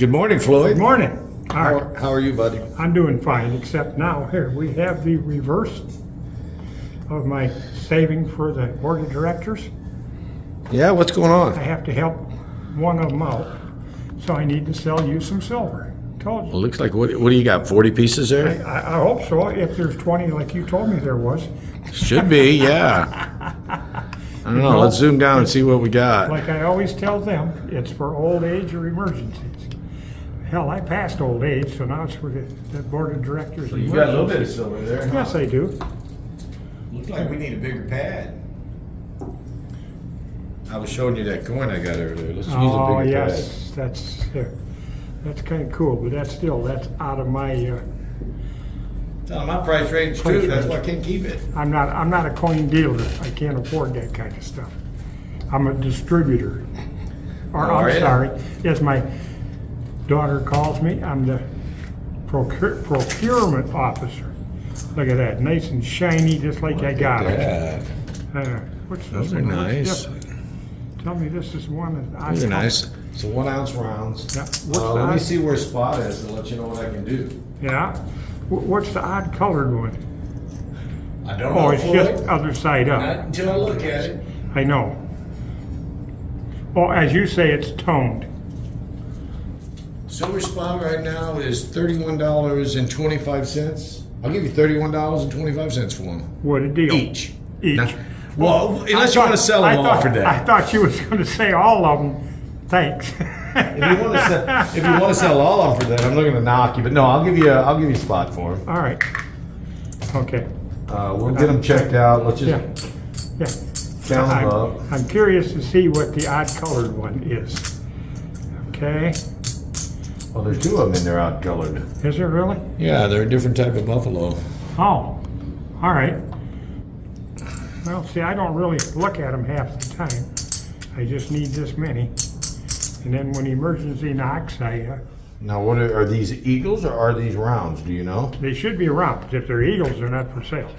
Good morning, Floyd. Good morning. How are you, buddy? I'm doing fine, except now, here, we have the reverse of my saving for the board of directors. Yeah, what's going on? I have to help one of them out, so I need to sell you some silver. Told you. Well, looks like, what do you got, 40 pieces there? I hope so, if there's 20 like you told me there was. Should be, yeah. I don't know, let's zoom down and see what we got. Like I always tell them, it's for old age or emergencies. Hell, I passed old age, so now it's for the board of directors. So you got a little bit of silver there, huh? Yes, I do. Looks like we need a bigger pad. I was showing you that coin I got earlier. Let's use a bigger pad. Oh, yes, that's kind of cool, but that's out of my... It's out of my price range too, that's why I can't keep it. I'm not a coin dealer. I can't afford that kind of stuff. I'm a distributor. Or, I'm sorry, as my daughter calls me, I'm the procurement officer. Look at that, nice and shiny, just like I got it. Those are nice. Tell me this is one that I... Those are nice. So 1 ounce rounds. Yeah. Let me see where spot is and let you know what I can do. Yeah? What's the odd colored one? I don't know. Oh, it's just other side up. Not until I look at it. I know. Oh, as you say, it's toned. Silver spot right now is $31.25. I'll give you $31.25 for them. What a deal. Each. Each. Well, unless you want to sell them all for that. I thought you was going to say all of them. Thanks. If you want to sell all of them for that, I'm not going to knock you. But no, I'll give you a spot for them. All right. Okay. We'll get them checked out. Let's just count them up. I'm curious to see what the odd colored one is. Okay. Well, there's 2 of them in there odd colored. Is there really? Yeah, they're a different type of buffalo. Oh. All right. Well, see, I don't really look at them half the time. I just need this many. And then when emergency knocks, Now, what are these eagles or are these rounds? Do you know? They should be rounds. If they're eagles, they're not for sale.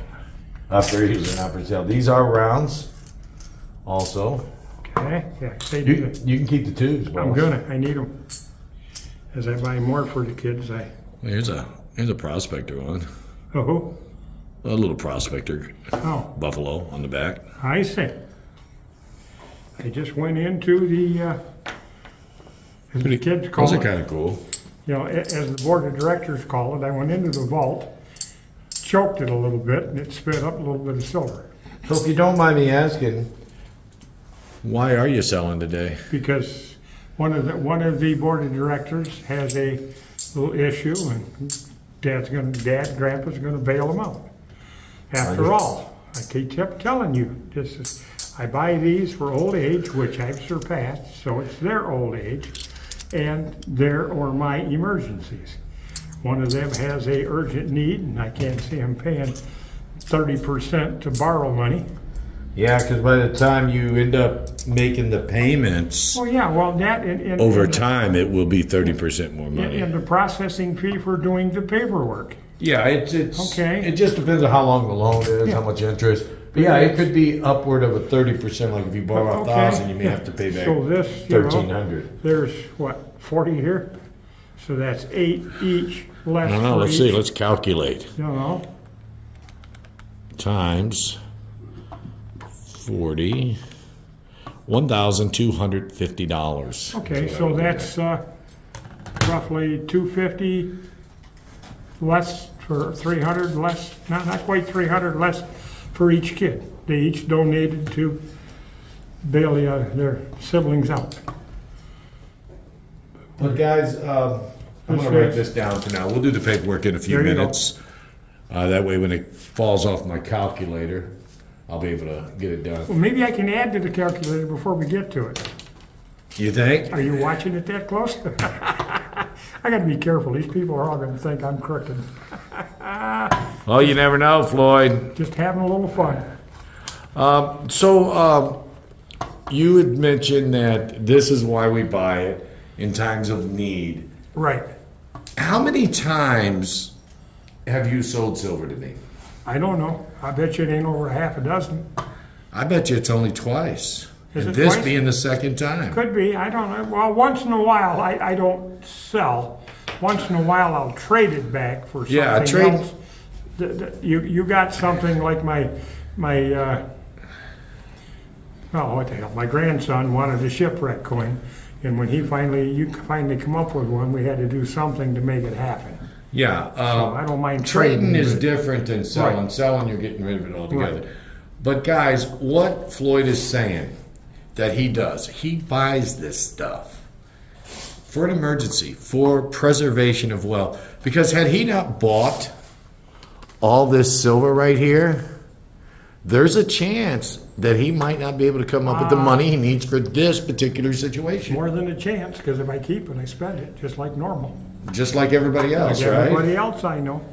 If they're eagles, they're not for sale. These are rounds also. Okay. Yeah, they do. You can keep the tubes, boss. I'm gonna. I need them. As I buy more for the kids, Here's a prospector one. Oh. A little prospector buffalo on the back. I see. I just went into the kids call Those it. are kind of cool. You know, as the board of directors call it, I went into the vault, choked it a little bit, and it spit up a little bit of silver. So if you don't mind me asking, why are you selling today? Because one of the board of directors has a little issue, and Grandpa's gonna bail him out. After all, I keep telling you, I buy these for old age, which I've surpassed, so it's their old age, and their or my emergencies. One of them has a urgent need, and I can't see him paying 30% to borrow money. Yeah, because by the time you end up making the payments, over time it will be 30% more money. And the processing fee for doing the paperwork. Yeah, it's okay. It just depends on how long the loan is, how much interest. But yeah, it could be upward of a 30%. Like if you borrow $1,000, you may have to pay back $1,300. There's what, 40 here, so that's 8 each. Less. No, let's see. Let's calculate. No. Times 40, $1,250. Okay, so that's roughly $250 less for 300 less, not quite 300 less for each kid. They each donated to bail their siblings out. But guys, I'm going to write this down for now. We'll do the paperwork in a few minutes. That way when it falls off my calculator, I'll be able to get it done. Well, maybe I can add to the calculator before we get to it. You think? Are you watching it that close? I got to be careful. These people are all going to think I'm crooked. Well, you never know, Floyd. Just having a little fun. You had mentioned that this is why we buy it in times of need. Right. How many times have you sold silver to me? I don't know. I bet you it ain't over half a dozen. I bet you it's only twice. Is And it this twice? being the second time. Could be. I don't know. Well, once in a while, I don't sell. Once in a while, I'll trade it back for something else. You got something like my oh, what the hell? My grandson wanted a shipwreck coin, and when you finally come up with one, we had to do something to make it happen. Yeah. So I don't mind Trading is but- different than selling. Right. Selling, you're getting rid of it altogether. Right. But guys, what Floyd is saying that he does, he buys this stuff for an emergency, for preservation of wealth. Because had he not bought all this silver right here, there's a chance that he might not be able to come up with the money he needs for this particular situation. More than a chance, because if I keep it, I spend it, just like normal. Just like everybody else, Like right? everybody else I know.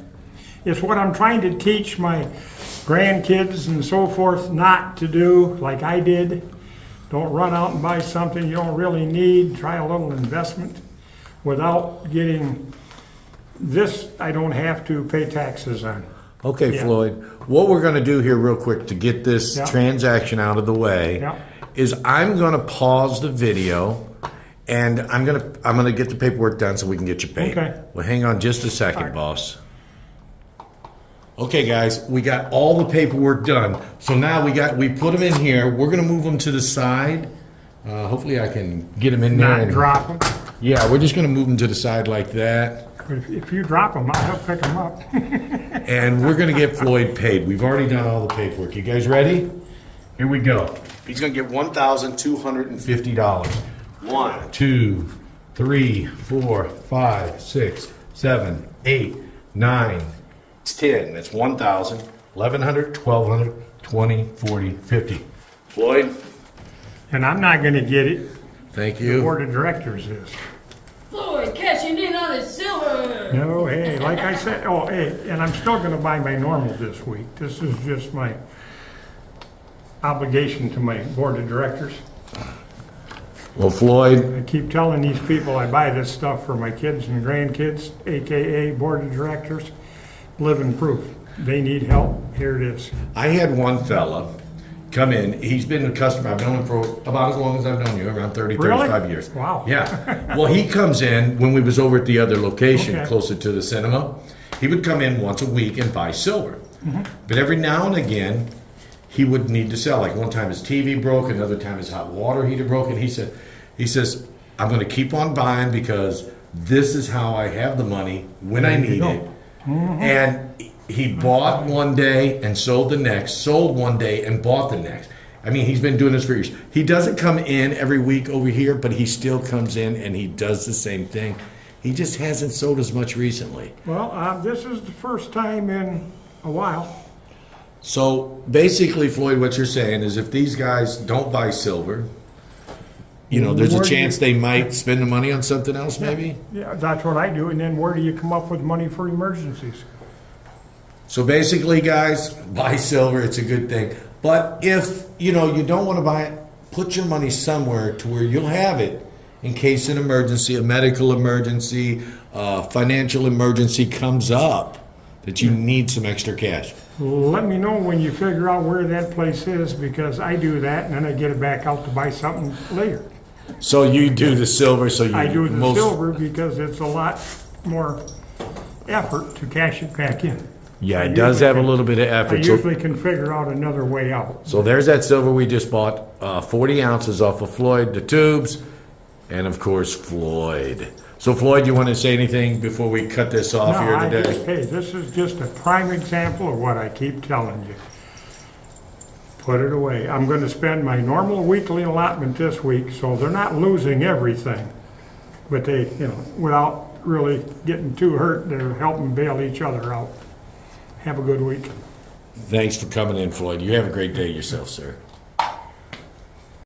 It's what I'm trying to teach my grandkids and so forth not to do, like I did. Don't run out and buy something you don't really need. Try a little investment without getting this. I don't have to pay taxes on. Okay, Yeah. Floyd, what we're going to do here real quick to get this Yeah. transaction out of the way Yeah. is I'm going to pause the video and I'm going to get the paperwork done so we can get you paid. Okay. Well, hang on just a second, All right. boss. Okay, guys, we got all the paperwork done. So now we put them in here. We're going to move them to the side. Hopefully I can get them in there. Not and- drop them. Yeah, we're just going to move them to the side like that. If you drop them, I'll help pick them up. And we're going to get Floyd paid. We've already done all the paperwork. You guys ready? Here we go. He's going to get $1,250. 1, 2, 3, 4, 5, 6, 7, 8, 9, 10. That's 1,000, 1,100, 1,200, 20, 40, 50. Floyd, And I'm not going to get it. thank The you. board of directors is. Floyd cashing in on his silver. No, hey, like I said, oh, hey, and I'm still going to buy my normal this week. This is just my obligation to my board of directors. Well, Floyd, I keep telling these people I buy this stuff for my kids and grandkids, AKA board of directors, living proof. They need help. Here it is. I had one fella come in. He's been a customer. I've known him for about as long as I've known you, around 30, Really? 35 years. Wow. Yeah. Well, he comes in when we was over at the other location, Okay. closer to the cinema. He would come in once a week and buy silver. Mm-hmm. But every now and again, he would need to sell. Like one time his TV broke, another time his hot water heater broke, and he says, I'm going to keep on buying because this is how I have the money when I need it. And he bought one day and sold the next, sold one day and bought the next. I mean, he's been doing this for years. He doesn't come in every week over here, but he still comes in and he does the same thing. He just hasn't sold as much recently. Well, this is the first time in a while. So basically, Floyd, what you're saying is if these guys don't buy silver, you know, there's a Where do chance you- they might spend the money on something else, maybe? Yeah, that's what I do. And then where do you come up with money for emergencies? So basically, guys, buy silver. It's a good thing. But if, you know, you don't want to buy it, put your money somewhere to where you'll have it in case an emergency, a medical emergency, financial emergency comes up that you need some extra cash. Let me know when you figure out where that place is, because I do that and then I get it back out to buy something later. So you do the silver, so you I do the silver because it's a lot more effort to cash it back in. Yeah, I it does usually have a can- little bit of I effort. So, usually can figure out another way out. so there's that silver we just bought, 40 ounces off of Floyd, the tubes, and of course Floyd. So Floyd, you want to say anything before we cut this off No, here I today? just, hey, this is just a prime example of what I keep telling you. Put it away. I'm going to spend my normal weekly allotment this week, so they're not losing everything. But they, you know, without really getting too hurt, they're helping bail each other out. Have a good week. Thanks for coming in, Floyd. You have a great day yourself, sir.